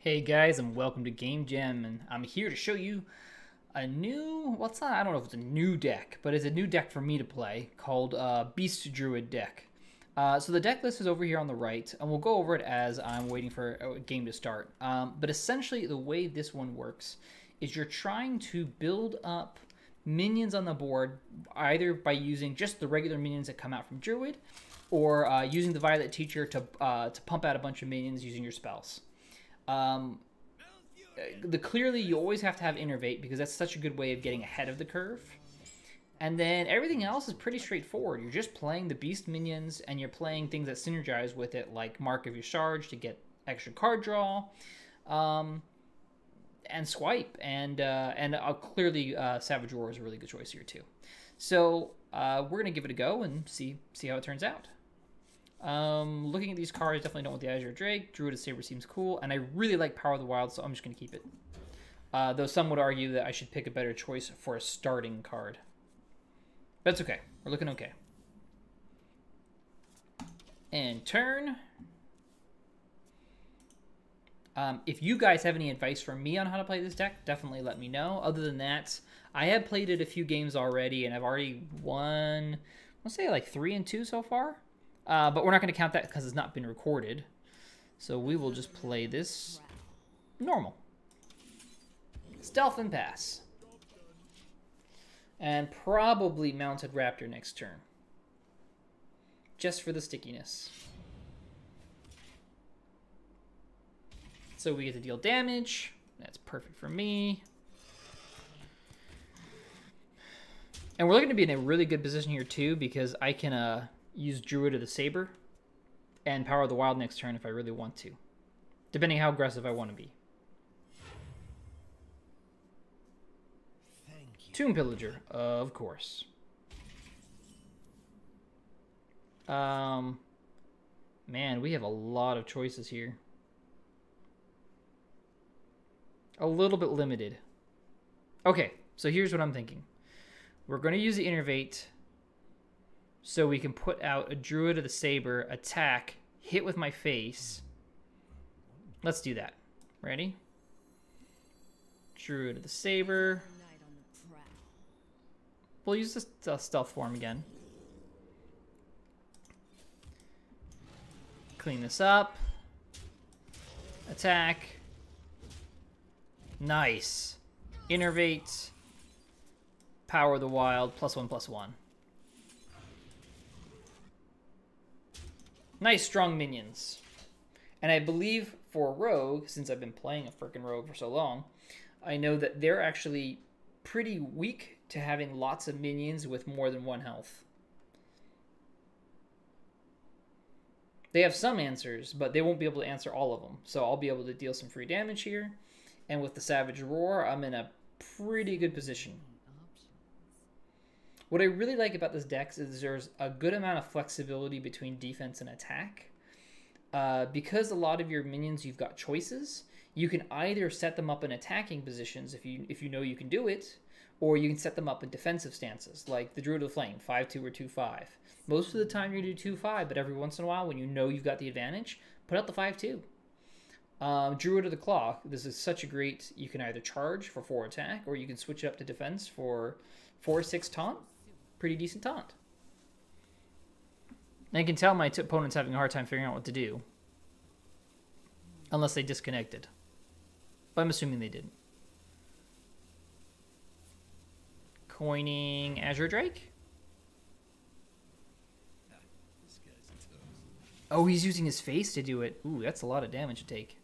Hey guys, and welcome to Game Jam, and I'm here to show you a new, well, it's not, I don't know if it's a new deck, but it's a new deck for me to play called Beast Druid deck. So the deck list is over here on the right, and we'll go over it as I'm waiting for a game to start. But essentially, the way this one works is you're trying to build up minions on the board, either by using just the regular minions that come out from Druid, or using the Violet Teacher to pump out a bunch of minions using your spells. Clearly, you always have to have Innervate because that's such a good way of getting ahead of the curve. And then everything else is pretty straightforward. You're just playing the beast minions, and you're playing things that synergize with it, like Mark of Your Charge to get extra card draw, and Swipe, and clearly Savage Roar is a really good choice here too. So we're gonna give it a go and see how it turns out. Looking at these cards, definitely don't want the Azure Drake. Druid of Saber seems cool, and I really like Power of the Wild, so I'm just going to keep it. Though some would argue that I should pick a better choice for a starting card. That's okay. We're looking okay. And turn. If you guys have any advice for me on how to play this deck, definitely let me know. Other than that, I have played it a few games already, and I've already won, let's say like 3 and 2 so far. But we're not going to count that because it's not been recorded. So we will just play this normal. Stealth and pass. And probably Mounted Raptor next turn. Just for the stickiness. So we get to deal damage. That's perfect for me. And we're looking to be in a really good position here too, because I can use Druid of the Saber and Power of the Wild next turn if I really want to, depending how aggressive I want to be. Tomb Pillager, of course. Man, we have a lot of choices here. A little bit limited. Okay, so here's what I'm thinking. We're going to use the Innervate so we can put out a Druid of the Saber, attack, hit with my face. Let's do that. Ready? Druid of the Saber. We'll use this stealth form again. Clean this up. Attack. Nice. Innervate. Power of the Wild, +1/+1. Nice, strong minions. And I believe for Rogue, since I've been playing a frickin' Rogue for so long, I know that they're actually pretty weak to having lots of minions with more than 1 health. They have some answers, but they won't be able to answer all of them. So I'll be able to deal some free damage here. And with the Savage Roar, I'm in a pretty good position. What I really like about this deck is there's a good amount of flexibility between defense and attack. Because a lot of your minions, you've got choices, you can either set them up in attacking positions if you know you can do it, or you can set them up in defensive stances, like the Druid of the Flame, 5/2 or 2/5. Most of the time you do 2/5, but every once in a while when you know you've got the advantage, put out the 5/2. Druid of the Claw, this is such a great, you can either charge for 4 attack, or you can switch it up to defense for 4/6 taunt. Pretty decent taunt. And I can tell my opponent's having a hard time figuring out what to do. Unless they disconnected. But I'm assuming they didn't. Coining Azure Drake. Oh, he's using his face to do it. Ooh, that's a lot of damage to take.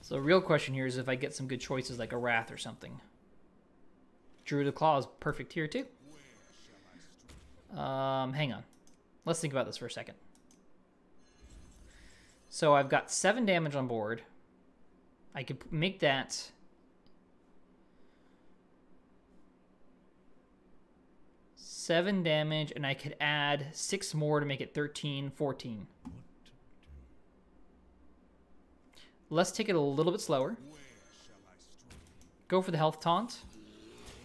So the real question here is if I get some good choices like a Wrath or something. Druid of Claw is perfect here too. Hang on. Let's think about this for a second. So I've got 7 damage on board. I could make that 7 damage, and I could add 6 more to make it 13, 14. Let's take it a little bit slower. Go for the health taunt.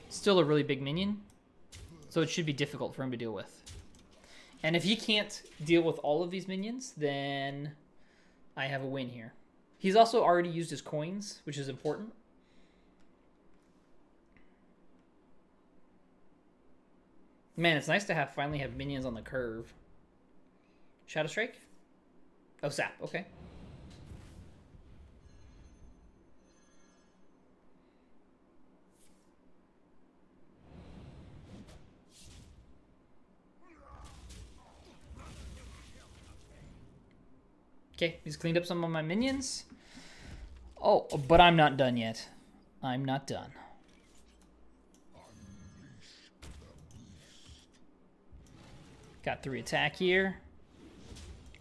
Still a really big minion, so it should be difficult for him to deal with. And if he can't deal with all of these minions, then I have a win here. He's also already used his coins, which is important. Man, it's nice to finally have minions on the curve. Shadow Strike? Oh, Sap. Okay. Okay, he's cleaned up some of my minions. Oh, but I'm not done yet. I'm not done. Got 3 attack here.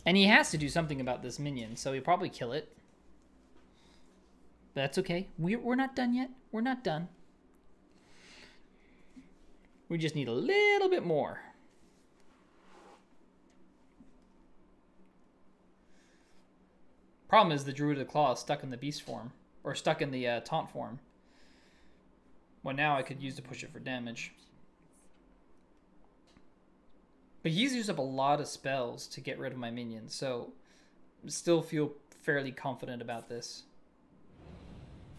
And he has to do something about this minion, so he'll probably kill it. But that's okay. We're not done yet. We're not done. We just need a little bit more. Problem is the Druid of the Claw is stuck in the beast form. Or stuck in the taunt form. Well, now I could use to push it for damage. But he's used up a lot of spells to get rid of my minions, so still feel fairly confident about this.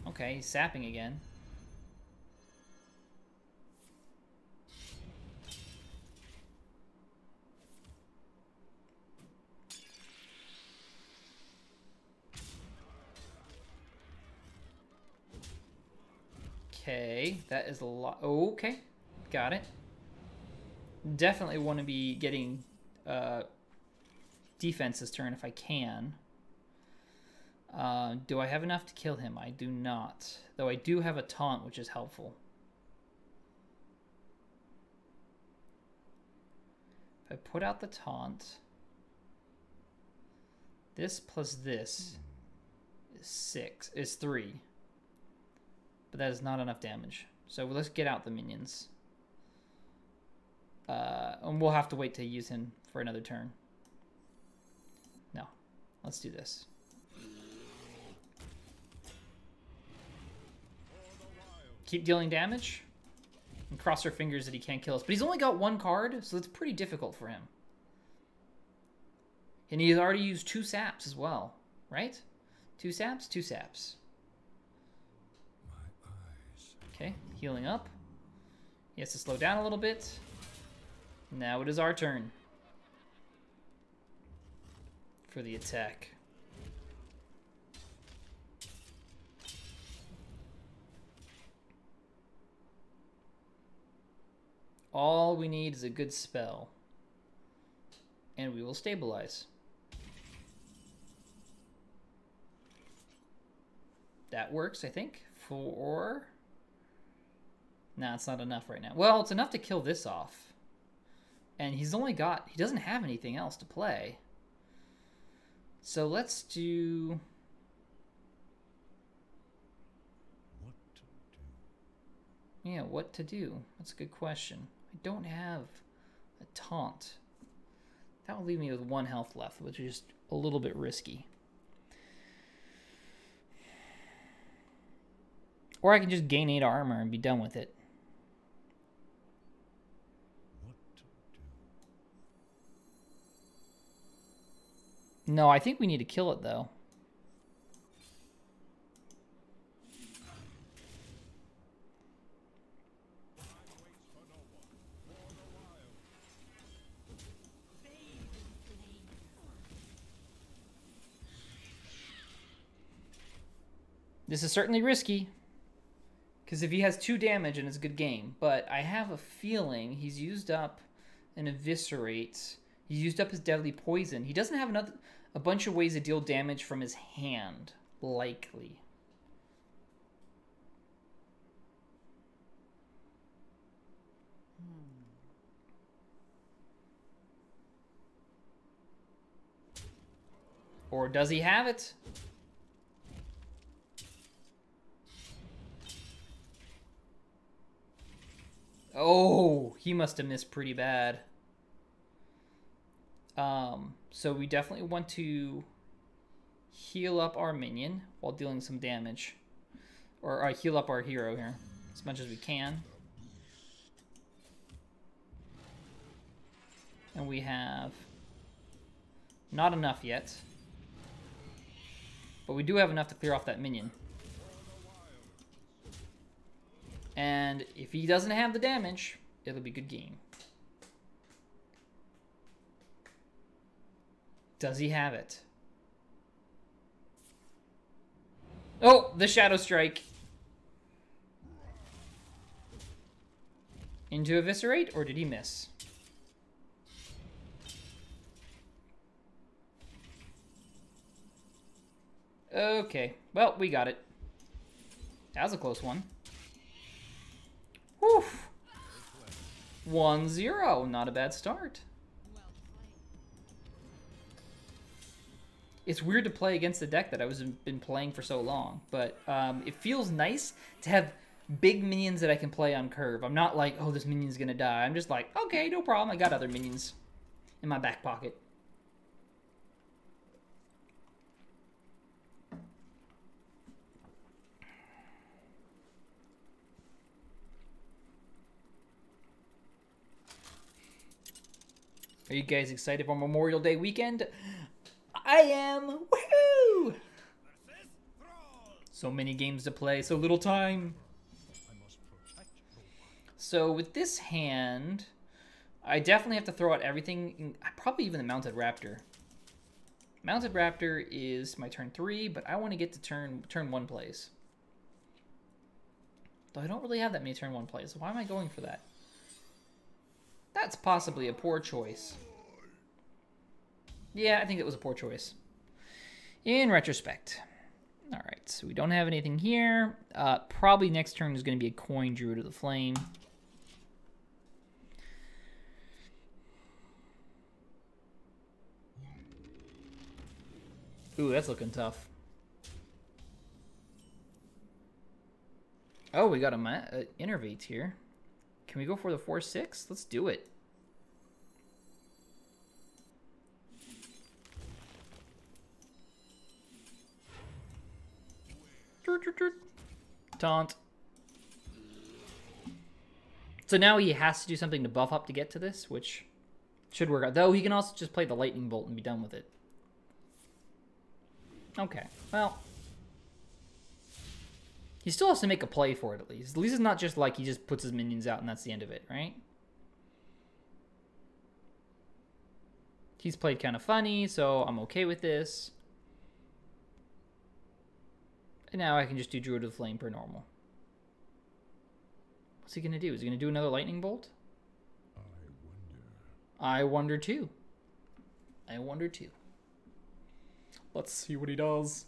Okay, he's sapping again. Okay, that is a lot. Oh, okay, got it. Definitely want to be getting defense this turn if I can. Do I have enough to kill him? I do not. Though I do have a taunt, which is helpful. If I put out the taunt, this plus this is 3. But that is not enough damage. So let's get out the minions. And we'll have to wait to use him for another turn. No. Let's do this. Keep dealing damage. And cross our fingers that he can't kill us. But he's only got 1 card, so it's pretty difficult for him. And he's already used 2 saps as well, right? 2 saps? 2 saps. Okay, healing up. He has to slow down a little bit. Now it is our turn for the attack. All we need is a good spell, and we will stabilize. That works, I think, for... Nah, it's not enough right now. Well, it's enough to kill this off. And he's only got... He doesn't have anything else to play. So let's do... What to do? Yeah, what to do? That's a good question. I don't have a taunt. That will leave me with 1 health left, which is just a little bit risky. Or I can just gain 8 armor and be done with it. What to do? No, I think we need to kill it, though. This is certainly risky, because if he has 2 damage and it's a good game, but I have a feeling he's used up an Eviscerate. He's used up his Deadly Poison. He doesn't have a bunch of ways to deal damage from his hand, likely. Or does he have it? Oh, he must have missed pretty bad. So we definitely want to heal up our minion while dealing some damage. Or heal up our hero here as much as we can. And we have not enough yet. But we do have enough to clear off that minion. And if he doesn't have the damage, it'll be good game. Does he have it? Oh, the Shadow Strike. Into Eviscerate, or did he miss? Okay, well, we got it. That was a close one. Whew. 1-0, not a bad start. It's weird to play against a deck that I've been playing for so long, but it feels nice to have big minions that I can play on curve. I'm not like, oh, this minion's gonna die. I'm just like, okay, no problem. I got other minions in my back pocket. Are you guys excited for Memorial Day weekend? I am! Woohoo! So many games to play, so little time. So with this hand, I definitely have to throw out everything, probably even the Mounted Raptor. Mounted Raptor is my turn 3, but I want to get to turn 1 plays. Though I don't really have that many turn 1 plays, so why am I going for that? That's possibly a poor choice. Yeah, I think it was a poor choice. In retrospect. Alright, so we don't have anything here. Probably next turn is going to be a coin Druid of the Flame. Ooh, that's looking tough. Oh, we got a Innervate here. Can we go for the 4-6? Let's do it. Taunt. So now he has to do something to buff up to get to this, which should work out. Though he can also just play the Lightning Bolt and be done with it. Okay, well. He still has to make a play for it, at least. At least it's not just like he just puts his minions out and that's the end of it, right? He's played kind of funny, so I'm okay with this. And now I can just do Druid of the Flame per normal. What's he going to do? Is he going to do another Lightning Bolt? I wonder too. I wonder too. Let's see what he does.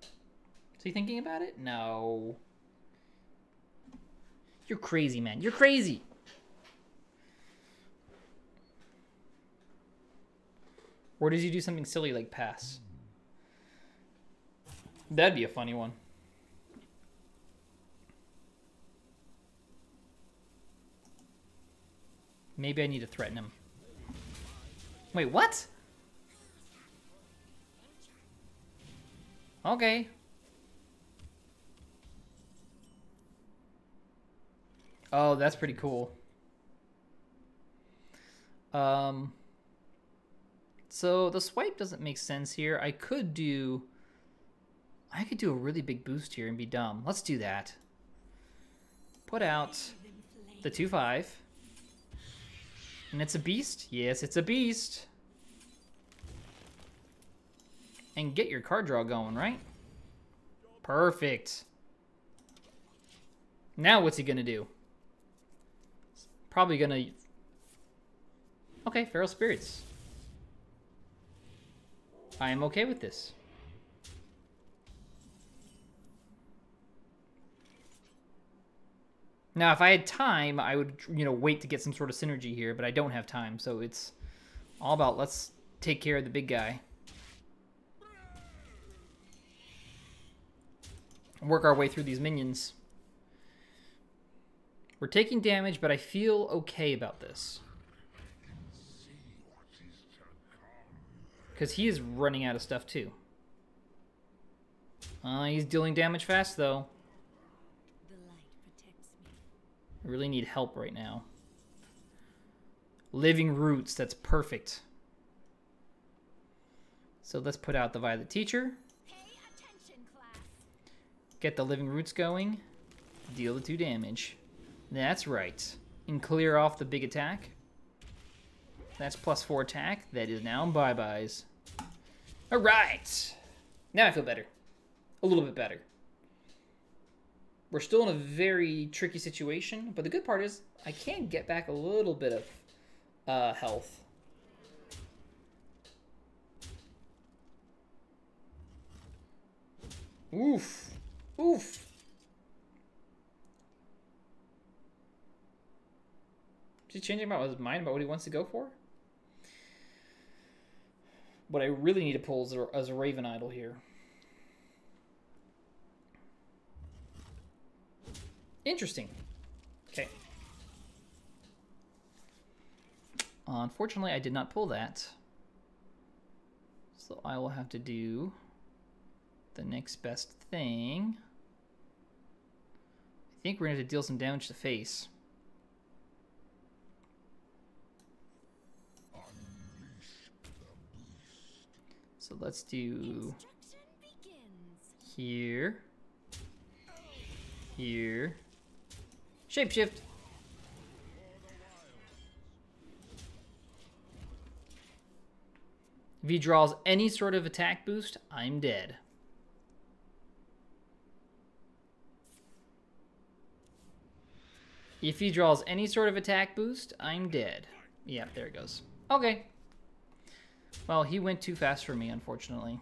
Is he thinking about it? No. You're crazy, man. You're crazy. Or does he do something silly like pass? That'd be a funny one. Maybe I need to threaten him. Wait, what? Okay. Oh, that's pretty cool. So the swipe doesn't make sense here. I could do a really big boost here and be dumb. Let's do that. Put out the 2/5. And it's a beast? Yes, it's a beast. And get your card draw going, right? Perfect. Now what's he gonna do? Probably gonna... Okay, Feral Spirits. I am okay with this. Now, if I had time, I would, wait to get some sort of synergy here, but I don't have time, so it's all about let's take care of the big guy. Work our way through these minions. We're taking damage, but I feel okay about this. Because he is running out of stuff, too. He's dealing damage fast, though. I really need help right now. Living Roots, that's perfect. So let's put out the Violet Teacher. Pay attention, class. Get the Living Roots going. Deal the 2 damage. That's right. And clear off the big attack. That's +4 attack. That is now bye-byes. Alright! Now I feel better. A little bit better. We're still in a very tricky situation, but the good part is I can get back a little bit of health. Oof. Oof. Is he changing about his mind about what he wants to go for? What I really need to pull is a Raven Idol here. Interesting. Okay. Unfortunately, I did not pull that. So I will have to do the next best thing. I think we're going to have to deal some damage to face. So let's do here, here, shapeshift. If he draws any sort of attack boost, I'm dead. If he draws any sort of attack boost, I'm dead. Yeah, there it goes. Okay. Well, he went too fast for me, unfortunately.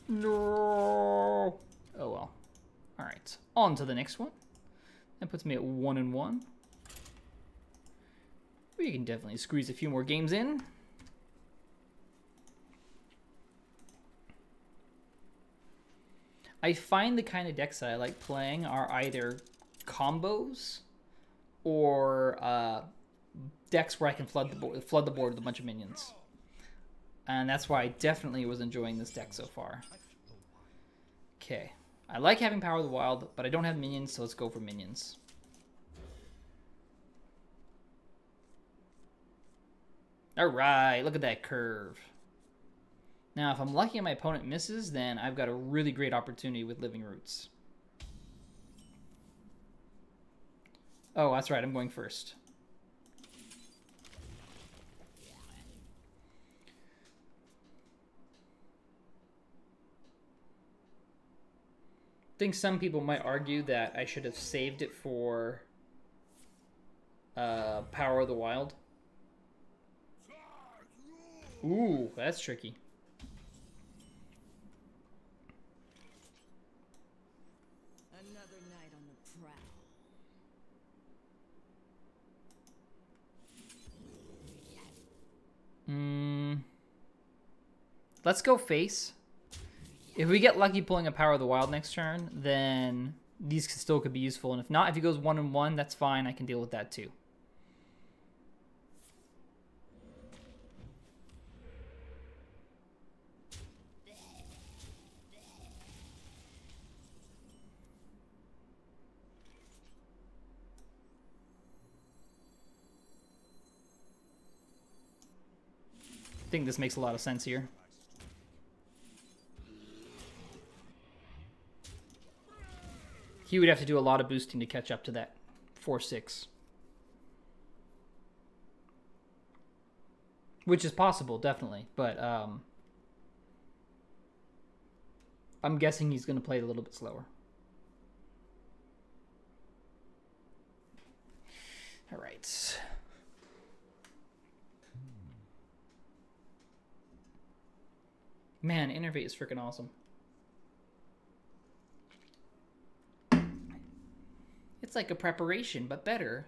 No. Oh well. All right. On to the next one. That puts me at 1-1. We can definitely squeeze a few more games in. I find the kind of decks that I like playing are either combos or decks where I can flood the board with a bunch of minions. And that's why I definitely was enjoying this deck so far. Okay. I like having Power of the Wild, but I don't have minions, so let's go for minions. Alright, look at that curve. Now, if I'm lucky and my opponent misses, then I've got a really great opportunity with Living Roots. Oh, that's right, I'm going first. I think some people might argue that I should have saved it for Power of the Wild. Ooh, that's tricky. Another night on the prowl. Let's go face. If we get lucky pulling a Power of the Wild next turn, then these still could be useful. And if not, if he goes 1-1, that's fine. I can deal with that too. I think this makes a lot of sense here. He would have to do a lot of boosting to catch up to that 4-6. Which is possible, definitely. But I'm guessing he's going to play it a little bit slower. All right. Man, Innervate is freaking awesome. It's like a preparation, but better.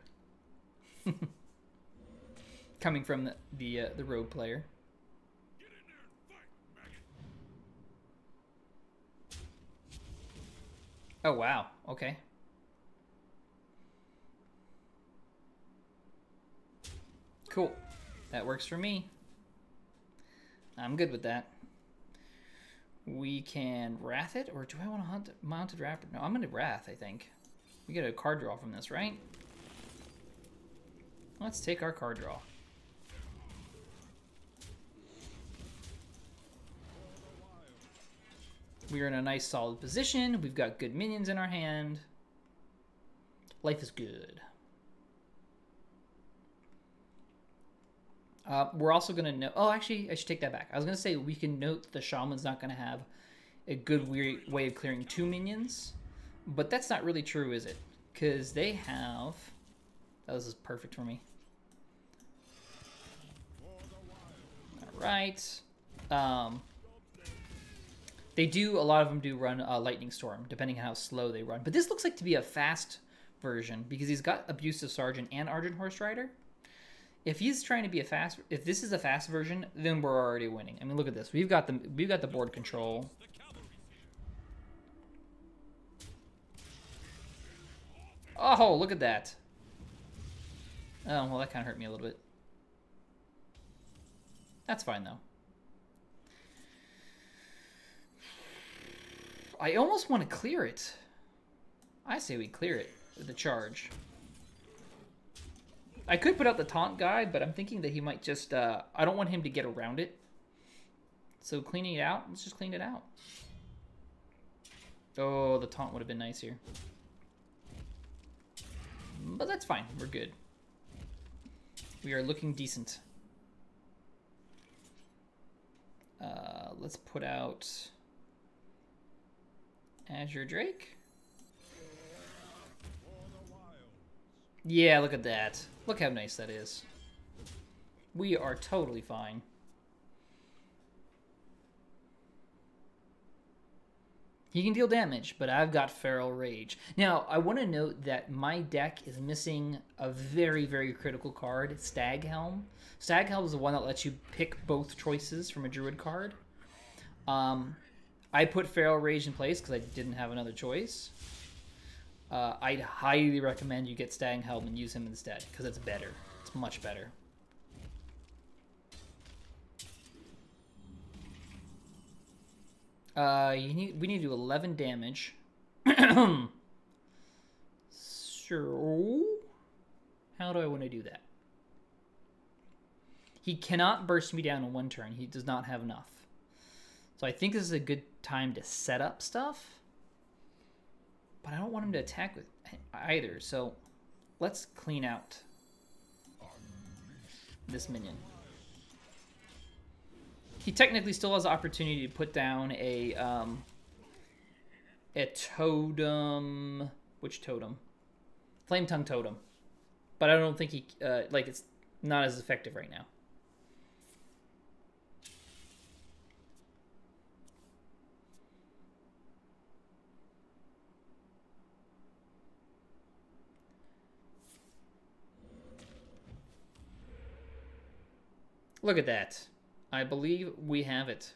Coming from the rogue player. Oh wow, okay. Cool. That works for me. I'm good with that. We can Wrath it, or do I want to hunt Mounted Raptor? No, I'm going to Wrath, I think. We get a card draw from this, right? Let's take our card draw. We are in a nice solid position. We've got good minions in our hand. Life is good. We're also going to know... Oh, actually, I should take that back. I was going to say we can note that the Shaman's not going to have a good way of clearing 2 minions. But that's not really true, is it? Because they have... Oh, this is perfect for me. Alright. They do... A lot of them do run Lightning Storm, depending on how slow they run. But this looks like to be a fast version, because he's got Abusive Sergeant and Argent Horse Rider. If he's trying to be a fast, if this is a fast version, then we're already winning. I mean, look at this. We've got the board control. Oh, look at that. Oh, well, that kind of hurt me a little bit. That's fine though. I almost want to clear it. I say we clear it with the charge. I could put out the taunt guy, but I'm thinking that he might just... I don't want him to get around it. So cleaning it out, let's just clean it out. Oh, the taunt would have been nice here. But that's fine, we're good. We are looking decent. Let's put out Azure Drake. Yeah, look at that. Look how nice that is. We are totally fine. He can deal damage, but I've got Feral Rage. Now, I want to note that my deck is missing a very, very critical card, Staghelm. Staghelm is the one that lets you pick both choices from a Druid card. I put Feral Rage in place because I didn't have another choice. I'd highly recommend you get Staghelm and use him instead, because it's better. It's much better. We need to do 11 damage. So, how do I want to do that? He cannot burst me down in one turn. He does not have enough. So I think this is a good time to set up stuff. But I don't want him to attack with either, so let's clean out this minion. He technically still has the opportunity to put down a totem. Which totem? Flame Tongue Totem. But I don't think he it's not as effective right now. Look at that. I believe we have it.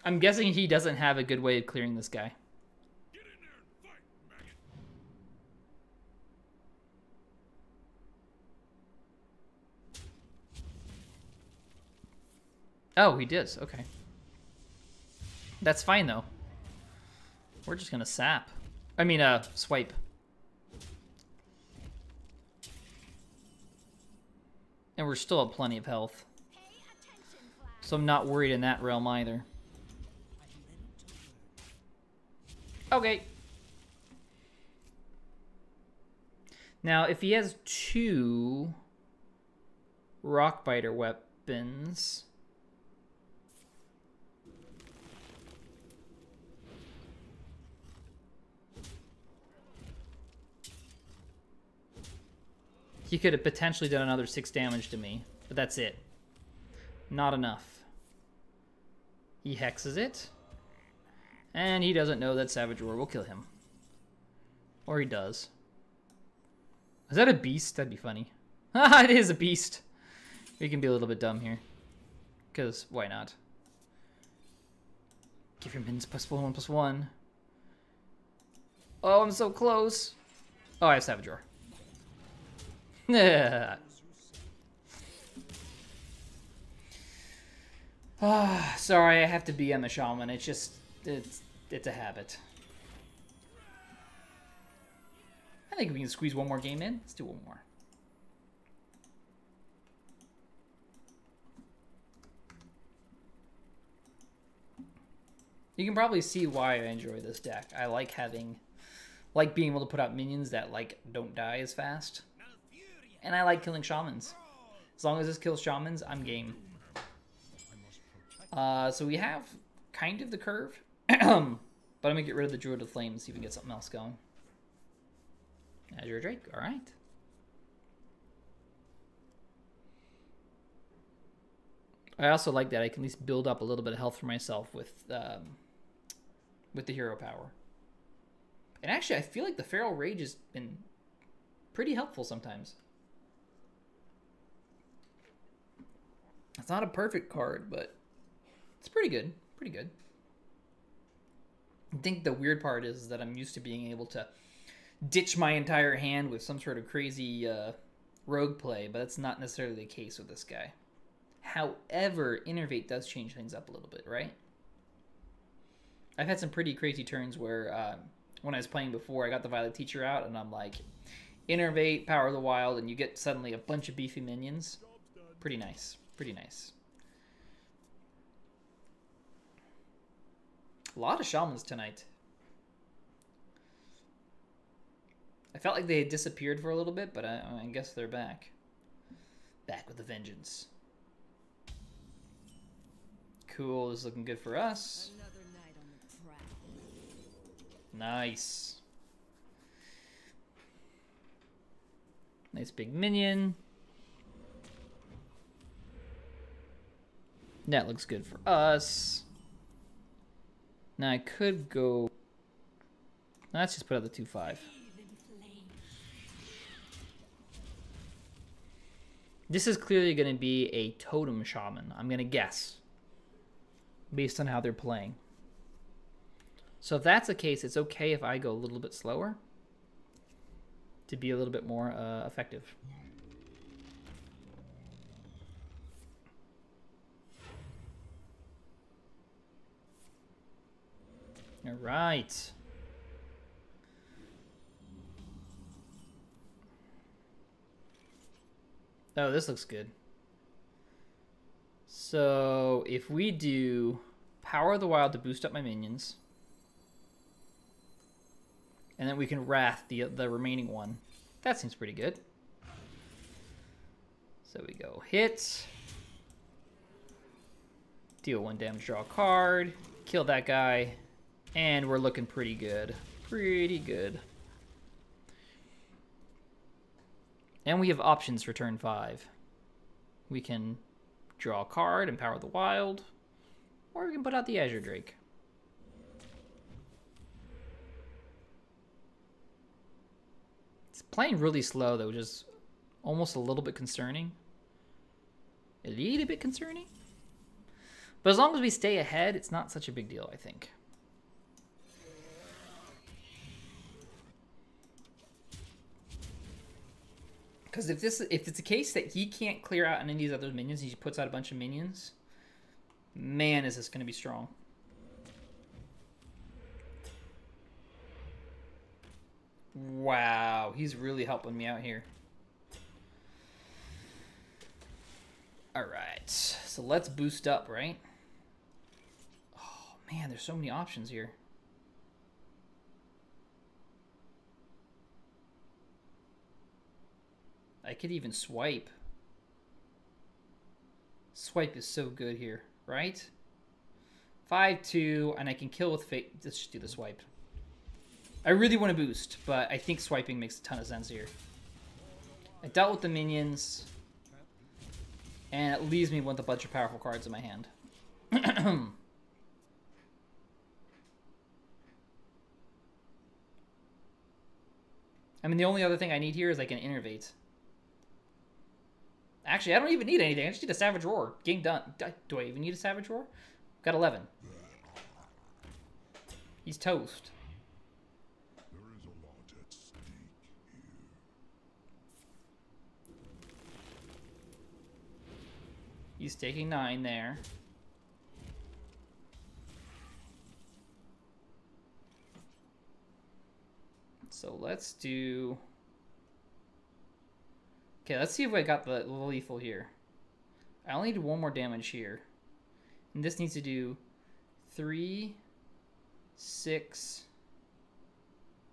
I'm guessing he doesn't have a good way of clearing this guy. Get in there and fight, maggot. Oh, he does. Okay. That's fine, though. We're just gonna sap. I mean, swipe. And we're still at plenty of health. So I'm not worried in that realm either. Okay. Now, if he has 2 Rockbiter weapons... he could have potentially done another 6 damage to me, but that's it. Not enough. He hexes it. And he doesn't know that Savage Roar will kill him. Or he does. Is that a beast? That'd be funny. Haha, it is a beast. We can be a little bit dumb here. Because, why not? Give your minions +1/+1. Oh, I'm so close. Oh, I have Savage Roar. Sorry, I have to BM a shaman. It's just, it's a habit. I think we can squeeze one more game in. Let's do one more. You can probably see why I enjoy this deck. I like being able to put out minions that don't die as fast. And I like killing shamans. As long as this kills shamans, I'm game. So we have kind of the curve. But I'm gonna get rid of the Druid of Flame and see if we can get something else going. Azure Drake, alright. I also like that I can at least build up a little bit of health for myself with the hero power. And actually, I feel like the Feral Rage has been pretty helpful sometimes. It's not a perfect card, but it's pretty good. Pretty good. I think the weird part is that I'm used to being able to ditch my entire hand with some sort of crazy rogue play, but that's not necessarily the case with this guy. However, Innervate does change things up a little bit, right? I've had some pretty crazy turns where when I was playing before, I got the Violet Teacher out, and I'm like, Innervate, Power of the Wild, and you get suddenly a bunch of beefy minions. Pretty nice. Pretty nice. A lot of shamans tonight. I felt like they had disappeared for a little bit, but I guess they're back. Back with a vengeance. Cool, this is looking good for us. Another night on the prowl. Nice. Nice big minion. That looks good for us. Now I could go... Let's just put out the 2/5. This is clearly going to be a totem shaman, I'm going to guess, based on how they're playing. So if that's the case, it's okay if I go a little bit slower to be a little bit more effective. All right. Oh, this looks good. So if we do Power of the Wild to boost up my minions, and then we can Wrath the remaining one. That seems pretty good. So we go hit, deal 1 damage, draw a card, kill that guy, and we're looking pretty good. Pretty good. And we have options for turn 5. We can draw a card and Power the Wild, or we can put out the Azure Drake. It's playing really slow though, which is almost a little bit concerning. A little bit concerning. But as long as we stay ahead, it's not such a big deal, I think. Because if it's a case that he can't clear out any of these other minions, he puts out a bunch of minions, man, is this going to be strong. Wow, he's really helping me out here. Alright, so let's boost up, right? Oh, man, there's so many options here. I could even swipe. Swipe is so good here, right? 5/2, and I can kill with fate. Let's just do the swipe. I really want to boost, but I think swiping makes a ton of sense here. I dealt with the minions, and it leaves me with a bunch of powerful cards in my hand. I mean, the only other thing I need here is like an Innervate. Actually, I don't even need anything. I just need a Savage Roar. Game done. Do I even need a Savage Roar? Got 11. He's toast. There is a lot at stake He's taking 9 there. So let's do... Okay, let's see if I got the lethal here. I only need 1 more damage here. And this needs to do 3, 6,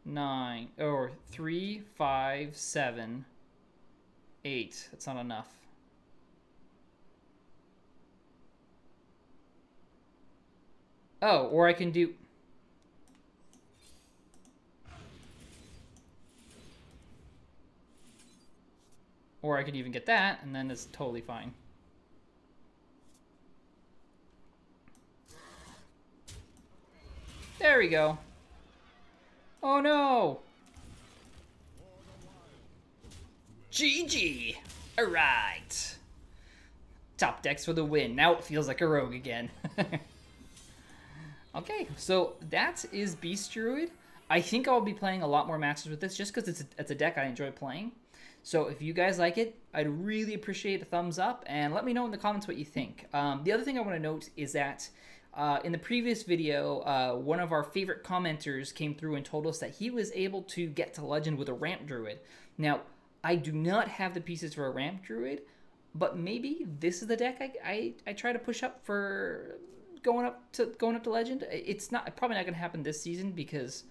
9, or 3, 5, 7, 8. That's not enough. Oh, or I can do... Or I could even get that, and then it's totally fine. There we go. Oh no! GG! Alright. Top decks for the win. Now it feels like a rogue again. Okay, so that is Beast Druid. I think I'll be playing a lot more matches with this just because it's a deck I enjoy playing. So if you guys like it, I'd really appreciate a thumbs up, and let me know in the comments what you think. The other thing I want to note is that in the previous video, one of our favorite commenters came through and told us that he was able to get to Legend with a Ramp Druid. Now, I do not have the pieces for a Ramp Druid, but maybe this is the deck I try to push up for going up to Legend. It's probably not going to happen this season because,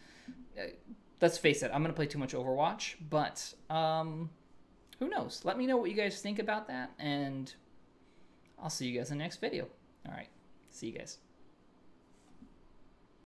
let's face it, I'm going to play too much Overwatch, but... who knows? Let me know what you guys think about that, and I'll see you guys in the next video. All right. See you guys.